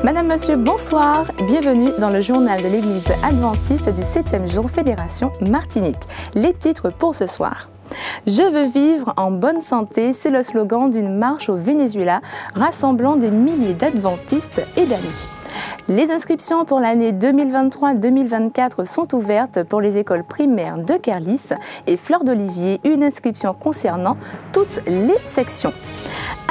Madame, Monsieur, bonsoir. Bienvenue dans le journal de l'Église adventiste du 7e jour Fédération Martinique. Les titres pour ce soir. Je veux vivre en bonne santé, c'est le slogan d'une marche au Venezuela rassemblant des milliers d'adventistes et d'amis. Les inscriptions pour l'année 2023-2024 sont ouvertes pour les écoles primaires de Kerlis et Fleur d'Olivier, une inscription concernant toutes les sections.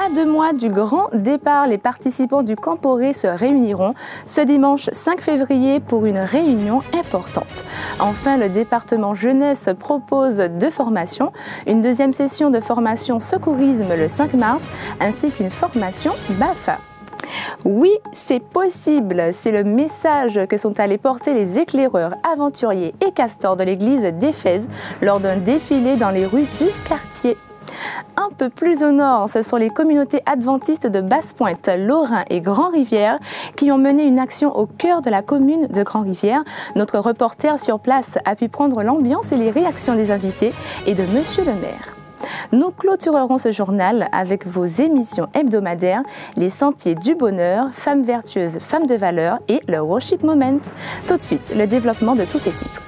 À 2 mois du grand départ, les participants du Camporé se réuniront ce dimanche 5 février pour une réunion importante. Enfin, le département jeunesse propose 2 formations, une deuxième session de formation secourisme le 5 mars ainsi qu'une formation BAFA. Oui, c'est possible, c'est le message que sont allés porter les éclaireurs, aventuriers et castors de l'église d'Éphèse lors d'un défilé dans les rues du quartier. Un peu plus au nord, ce sont les communautés adventistes de Basse-Pointe, Lorrain et Grand-Rivière qui ont mené une action au cœur de la commune de Grand-Rivière. Notre reporter sur place a pu prendre l'ambiance et les réactions des invités et de Monsieur le maire. Nous clôturerons ce journal avec vos émissions hebdomadaires, les Sentiers du Bonheur, Femmes vertueuses, Femmes de valeur et le Worship Moment. Tout de suite, le développement de tous ces titres.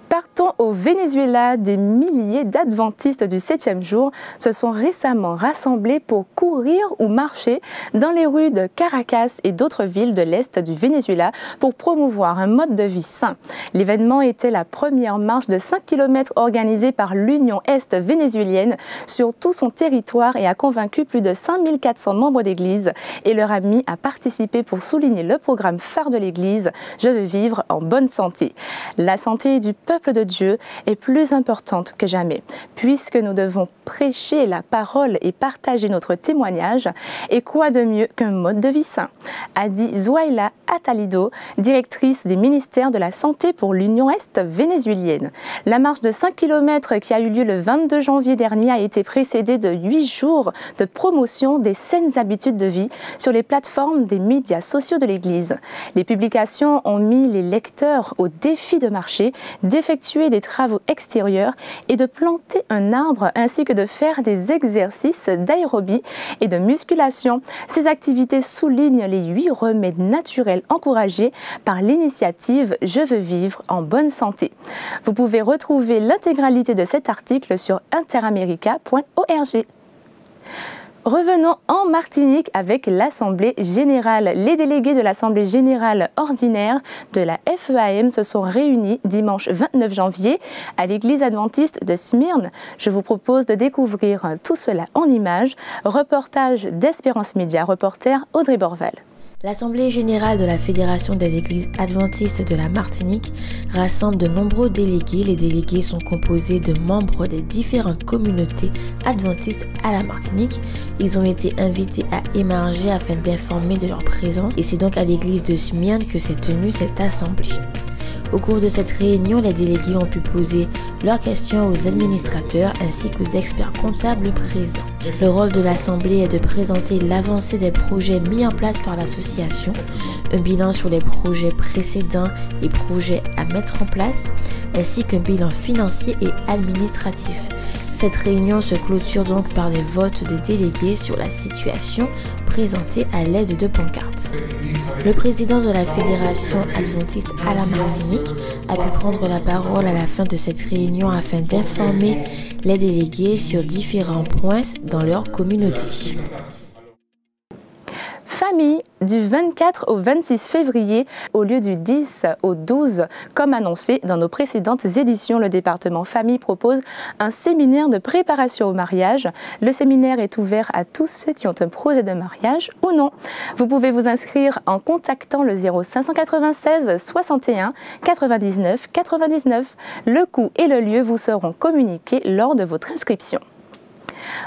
Partons au Venezuela, des milliers d'adventistes du 7e jour se sont récemment rassemblés pour courir ou marcher dans les rues de Caracas et d'autres villes de l'Est du Venezuela pour promouvoir un mode de vie sain. L'événement était la première marche de 5 km organisée par l'Union Est vénézuélienne sur tout son territoire et a convaincu plus de 5400 membres d'église et leurs amis à participer pour souligner le programme phare de l'église « Je veux vivre en bonne santé ». La santé du peuple de Dieu est plus importante que jamais, puisque nous devons prêcher la parole et partager notre témoignage. Et quoi de mieux qu'un mode de vie sain, a dit Zouaïla Atalido, directrice des ministères de la Santé pour l'Union Est vénézuélienne. La marche de 5 km qui a eu lieu le 22 janvier dernier a été précédée de 8 jours de promotion des saines habitudes de vie sur les plateformes des médias sociaux de l'Église. Les publications ont mis les lecteurs au défi de marcher, d'effectuer des travaux extérieurs et de planter un arbre ainsi que de faire des exercices d'aérobie et de musculation. Ces activités soulignent les 8 remèdes naturels encouragés par l'initiative Je veux vivre en bonne santé. Vous pouvez retrouver l'intégralité de cet article sur interamerica.org. Revenons en Martinique avec l'Assemblée générale. Les délégués de l'Assemblée générale ordinaire de la FEAM se sont réunis dimanche 29 janvier à l'église adventiste de Smyrne. Je vous propose de découvrir tout cela en images. Reportage d'Espérance Média, reporter Audrey Borval. L'Assemblée générale de la Fédération des églises adventistes de la Martinique rassemble de nombreux délégués. Les délégués sont composés de membres des différentes communautés adventistes à la Martinique. Ils ont été invités à émarger afin d'informer de leur présence et c'est donc à l'église de Smyrne que s'est tenue cette assemblée. Au cours de cette réunion, les délégués ont pu poser leurs questions aux administrateurs ainsi qu'aux experts comptables présents. Le rôle de l'Assemblée est de présenter l'avancée des projets mis en place par l'association, un bilan sur les projets précédents et projets à mettre en place, ainsi qu'un bilan financier et administratif. Cette réunion se clôture donc par les votes des délégués sur la situation présentée à l'aide de pancartes. Le président de la Fédération adventiste à la Martinique a pu prendre la parole à la fin de cette réunion afin d'informer les délégués sur différents points dans leur communauté. Famille du 24 au 26 février au lieu du 10 au 12, comme annoncé dans nos précédentes éditions. Le département Famille propose un séminaire de préparation au mariage. Le séminaire est ouvert à tous ceux qui ont un projet de mariage ou non. Vous pouvez vous inscrire en contactant le 0596 61 99 99. Le coût et le lieu vous seront communiqués lors de votre inscription.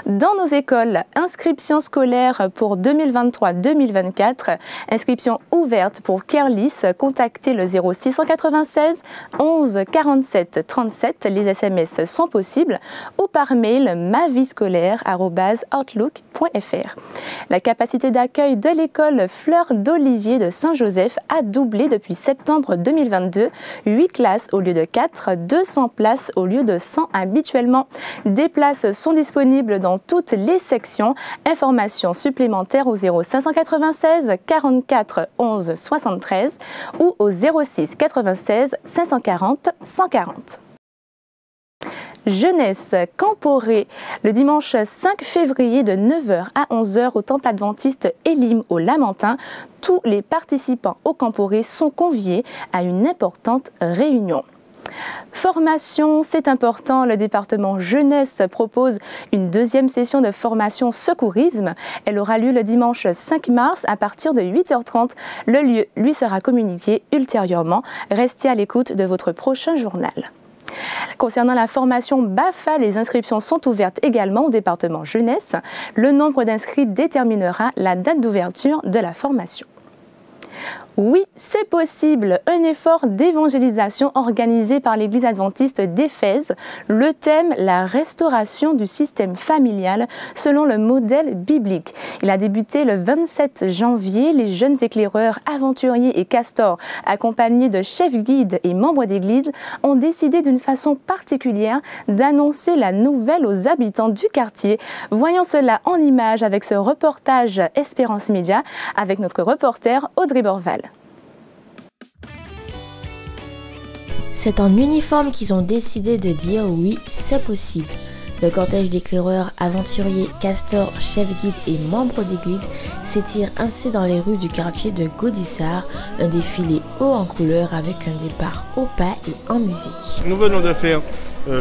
Dans nos écoles, inscription scolaire pour 2023-2024, inscription ouverte pour Kerlis, contactez le 0696 11 47 37, les SMS sont possibles, ou par mail maviescolaire@outlook.fr. La capacité d'accueil de l'école Fleur d'Olivier de Saint-Joseph a doublé depuis septembre 2022, 8 classes au lieu de 4, 200 places au lieu de 100 habituellement. Des places sont disponibles disponible dans toutes les sections. Informations supplémentaires au 0596 44 11 73 ou au 06 96 540 140. Jeunesse Camporé, le dimanche 5 février de 9h à 11h au temple adventiste Elim au Lamentin. Tous les participants au Camporé sont conviés à une importante réunion. Formation, c'est important. Le département jeunesse propose une deuxième session de formation secourisme. Elle aura lieu le dimanche 5 mars à partir de 8h30. Le lieu lui sera communiqué ultérieurement. Restez à l'écoute de votre prochain journal. Concernant la formation BAFA, les inscriptions sont ouvertes également au département jeunesse. Le nombre d'inscrits déterminera la date d'ouverture de la formation. Oui, c'est possible. Un effort d'évangélisation organisé par l'Église adventiste d'Éphèse. Le thème, la restauration du système familial selon le modèle biblique. Il a débuté le 27 janvier. Les jeunes éclaireurs, aventuriers et castors, accompagnés de chefs guides et membres d'Église, ont décidé d'une façon particulière d'annoncer la nouvelle aux habitants du quartier. Voyons cela en images avec ce reportage Espérance Média avec notre reporter Audrey Borval. C'est en uniforme qu'ils ont décidé de dire oui, c'est possible. Le cortège d'éclaireurs, aventuriers, castors, chefs guides et membres d'église s'étire ainsi dans les rues du quartier de Gaudissart, un défilé haut en couleur avec un départ au pas et en musique. Nous venons de faire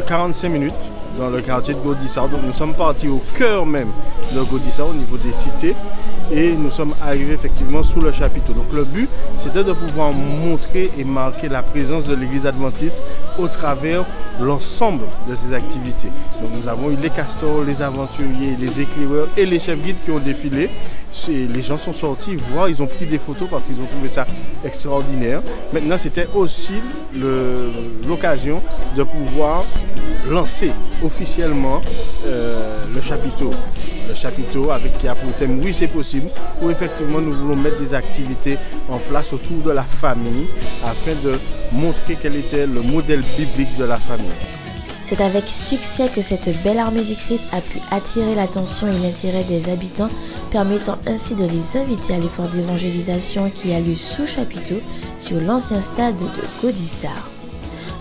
45 minutes dans le quartier de Gaudissart, donc nous sommes partis au cœur même de Gaudissart au niveau des cités et nous sommes arrivés effectivement sous le chapiteau. Donc le but c'était de pouvoir montrer et marquer la présence de l'église adventiste au travers l'ensemble de ces activités. Donc nous avons eu les castors, les aventuriers, les éclaireurs et les chefs guides qui ont défilé. Les gens sont sortis voir, ils ont pris des photos parce qu'ils ont trouvé ça extraordinaire. Maintenant c'était aussi l'occasion de pouvoir lancer officiellement le chapiteau. Le chapiteau qui a pour thème oui c'est possible, où effectivement nous voulons mettre des activités en place autour de la famille afin de montrer quel était le modèle biblique de la famille. C'est avec succès que cette belle armée du Christ a pu attirer l'attention et l'intérêt des habitants, permettant ainsi de les inviter à l'effort d'évangélisation qui a lieu sous chapiteau sur l'ancien stade de Gaudissart.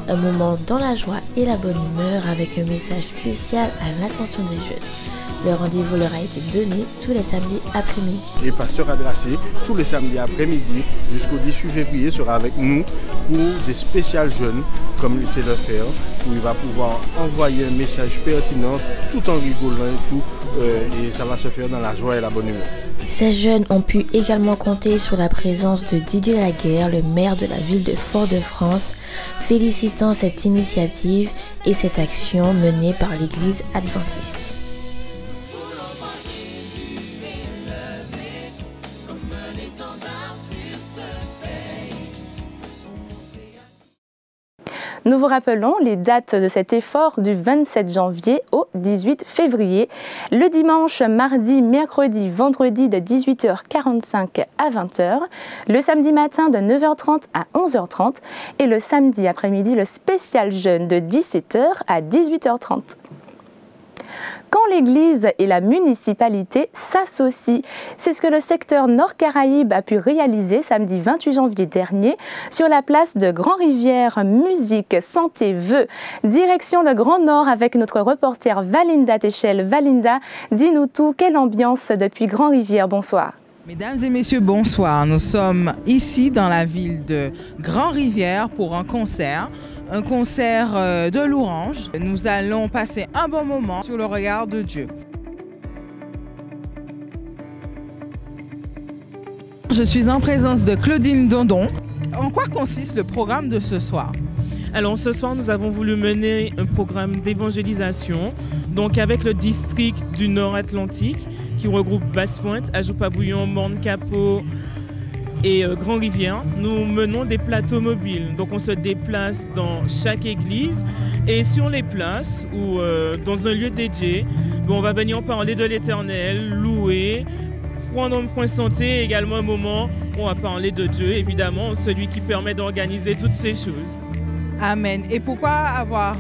Un moment dans la joie et la bonne humeur avec un message spécial à l'attention des jeunes. Le rendez-vous leur a été donné tous les samedis après-midi. Et Pasteur Adrassé, tous les samedis après-midi jusqu'au 18 février, sera avec nous pour des spéciales jeunes, comme il sait le faire, où il va pouvoir envoyer un message pertinent tout en rigolant et tout, et ça va se faire dans la joie et la bonne humeur. Ces jeunes ont pu également compter sur la présence de Didier Laguerre, le maire de la ville de Fort-de-France, félicitant cette initiative et cette action menée par l'Église adventiste. Nous vous rappelons les dates de cet effort du 27 janvier au 18 février. Le dimanche, mardi, mercredi, vendredi de 18h45 à 20h. Le samedi matin de 9h30 à 11h30. Et le samedi après-midi, le spécial jeûne de 17h à 18h30. Quand l'Église et la municipalité s'associent, c'est ce que le secteur Nord-Caraïbes a pu réaliser samedi 28 janvier dernier sur la place de Grand-Rivière. Musique, santé, vœux. Direction le Grand Nord avec notre reporter Valinda Téchel. Valinda, dis-nous tout, quelle ambiance depuis Grand-Rivière? Bonsoir. Mesdames et messieurs, bonsoir. Nous sommes ici dans la ville de Grand-Rivière pour un concert de louange. Nous allons passer un bon moment sur le regard de Dieu. Je suis en présence de Claudine Dondon. En quoi consiste le programme de ce soir? Alors ce soir, nous avons voulu mener un programme d'évangélisation, donc avec le district du Nord-Atlantique qui regroupe Basse-Pointe, Ajoupa-Bouillon, Morne-Capot et Grand-Rivière. Nous menons des plateaux mobiles, donc on se déplace dans chaque église et sur les places ou dans un lieu dédié, on va venir parler de l'Éternel, louer, prendre un point santé et également un moment où on va parler de Dieu, évidemment, celui qui permet d'organiser toutes ces choses. Amen. Et pourquoi avoir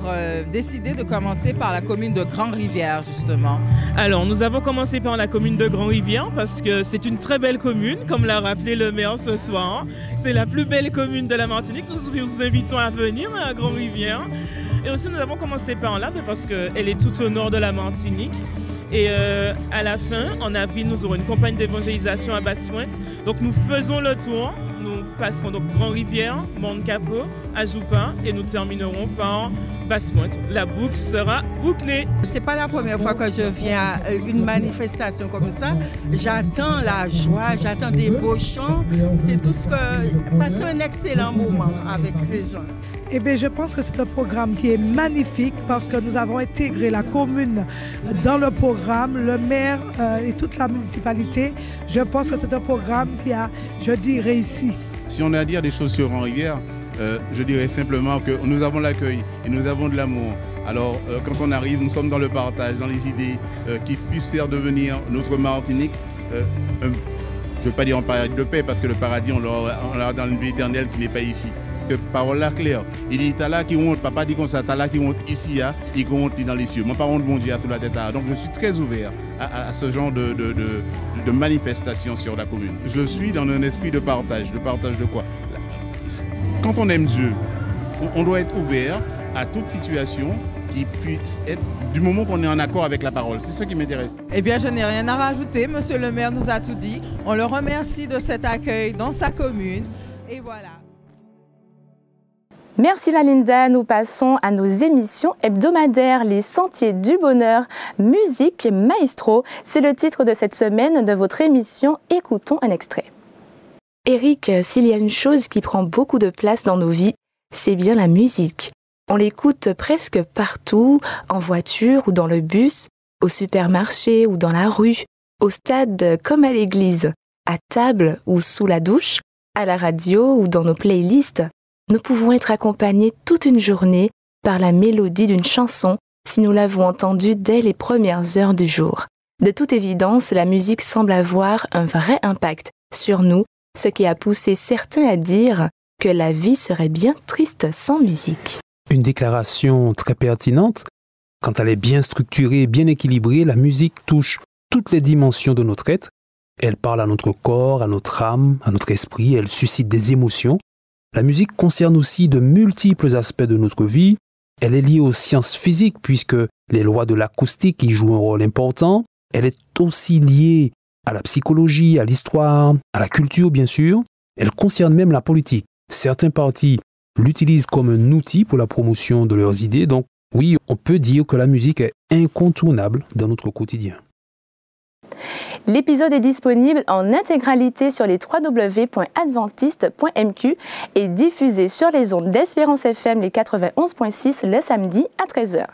décidé de commencer par la commune de Grand-Rivière, justement? Alors, nous avons commencé par la commune de Grand-Rivière parce que c'est une très belle commune, comme l'a rappelé le maire ce soir. C'est la plus belle commune de la Martinique. Nous vous invitons à venir à Grand-Rivière. Et aussi, nous avons commencé par là parce qu'elle est tout au nord de la Martinique. Et à la fin, en avril, nous aurons une campagne d'évangélisation à Basse-Pointe. Donc, nous faisons le tour. Nous passerons donc Grand-Rivière, Morne-Capot, Ajoupa et nous terminerons par Basse-Pointe. La boucle sera bouclée. C'est pas la première fois que je viens à une manifestation comme ça. J'attends la joie, j'attends des beaux chants. C'est tout ce que... Passons un excellent moment avec ces gens. Eh bien, je pense que c'est un programme qui est magnifique parce que nous avons intégré la commune dans le programme, le maire et toute la municipalité. Je pense que c'est un programme qui a, je dis, réussi. Si on a à dire des choses sur Grand-Rivière, je dirais simplement que nous avons l'accueil et nous avons de l'amour. Alors, quand on arrive, nous sommes dans le partage, dans les idées qui puissent faire devenir notre Martinique je ne veux pas dire en paradis de paix parce que le paradis, on l'a dans une vie éternelle qui n'est pas ici. Parole là claire. Il dit là qui honte, papa dit comme ça, là qui honte ici, il honte dans les cieux. Mon parent de mon Dieu sur la tête. Donc je suis très ouvert à ce genre de manifestation sur la commune. Je suis dans un esprit de partage. De partage de quoi? Quand on aime Dieu, on doit être ouvert à toute situation qui puisse être du moment qu'on est en accord avec la parole. C'est ce qui m'intéresse. Eh bien, je n'ai rien à rajouter. Monsieur le maire nous a tout dit. On le remercie de cet accueil dans sa commune. Et voilà. Merci Valinda, nous passons à nos émissions hebdomadaires, les Sentiers du Bonheur, musique maestro. C'est le titre de cette semaine de votre émission. Écoutons un extrait. Eric, s'il y a une chose qui prend beaucoup de place dans nos vies, c'est bien la musique. On l'écoute presque partout, en voiture ou dans le bus, au supermarché ou dans la rue, au stade comme à l'église, à table ou sous la douche, à la radio ou dans nos playlists. Nous pouvons être accompagnés toute une journée par la mélodie d'une chanson si nous l'avons entendue dès les premières heures du jour. De toute évidence, la musique semble avoir un vrai impact sur nous, ce qui a poussé certains à dire que la vie serait bien triste sans musique. Une déclaration très pertinente. Quand elle est bien structurée et bien équilibrée, la musique touche toutes les dimensions de notre être. Elle parle à notre corps, à notre âme, à notre esprit, elle suscite des émotions. La musique concerne aussi de multiples aspects de notre vie. Elle est liée aux sciences physiques puisque les lois de l'acoustique y jouent un rôle important. Elle est aussi liée à la psychologie, à l'histoire, à la culture bien sûr. Elle concerne même la politique. Certains partis l'utilisent comme un outil pour la promotion de leurs idées. Donc oui, on peut dire que la musique est incontournable dans notre quotidien. L'épisode est disponible en intégralité sur les www.adventiste.mq et diffusé sur les ondes d'Espérance FM les 91.6 le samedi à 13h.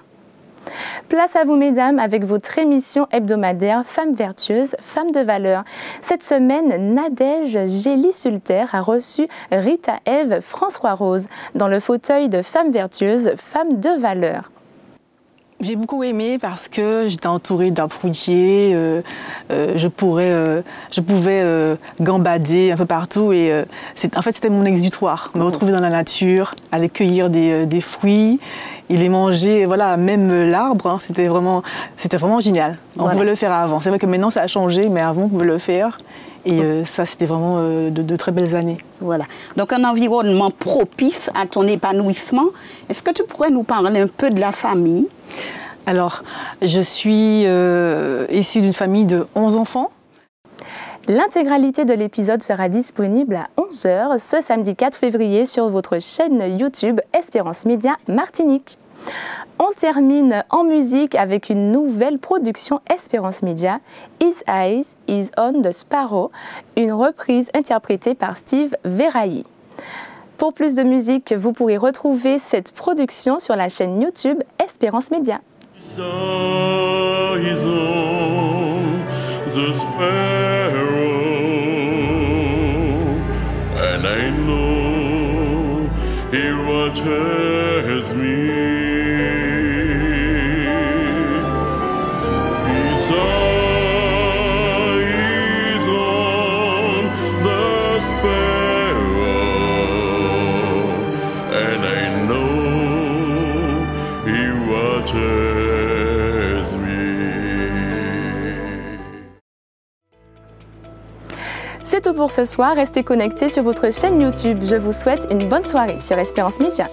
Place à vous, mesdames, avec votre émission hebdomadaire Femmes vertueuses, Femmes de valeur. Cette semaine, Nadège Gély-Sulter a reçu Rita Ève François-Rose dans le fauteuil de Femmes vertueuses, Femmes de valeur. J'ai beaucoup aimé parce que j'étais entourée d'un fruitier, je pouvais gambader un peu partout et en fait c'était mon exutoire, me retrouver dans la nature, aller cueillir des fruits et les manger, voilà, même l'arbre, hein, c'était vraiment génial. On pouvait le faire avant, c'est vrai que maintenant ça a changé, mais avant on pouvait le faire. Et ça, c'était vraiment de très belles années. Voilà. Donc, un environnement propice à ton épanouissement. Est-ce que tu pourrais nous parler un peu de la famille? Alors, je suis issue d'une famille de 11 enfants. L'intégralité de l'épisode sera disponible à 11h ce samedi 4 février sur votre chaîne YouTube Espérance Média Martinique. On termine en musique avec une nouvelle production Espérance Média, His Eyes is on the Sparrow, une reprise interprétée par Steve Verrailly. Pour plus de musique, vous pourrez retrouver cette production sur la chaîne YouTube Espérance Média. His eyes on the sparrow, and I know he watches me. His eyes on the sparrow, and I know tout pour ce soir. Restez connectés sur votre chaîne YouTube. Je vous souhaite une bonne soirée sur Espérance Média.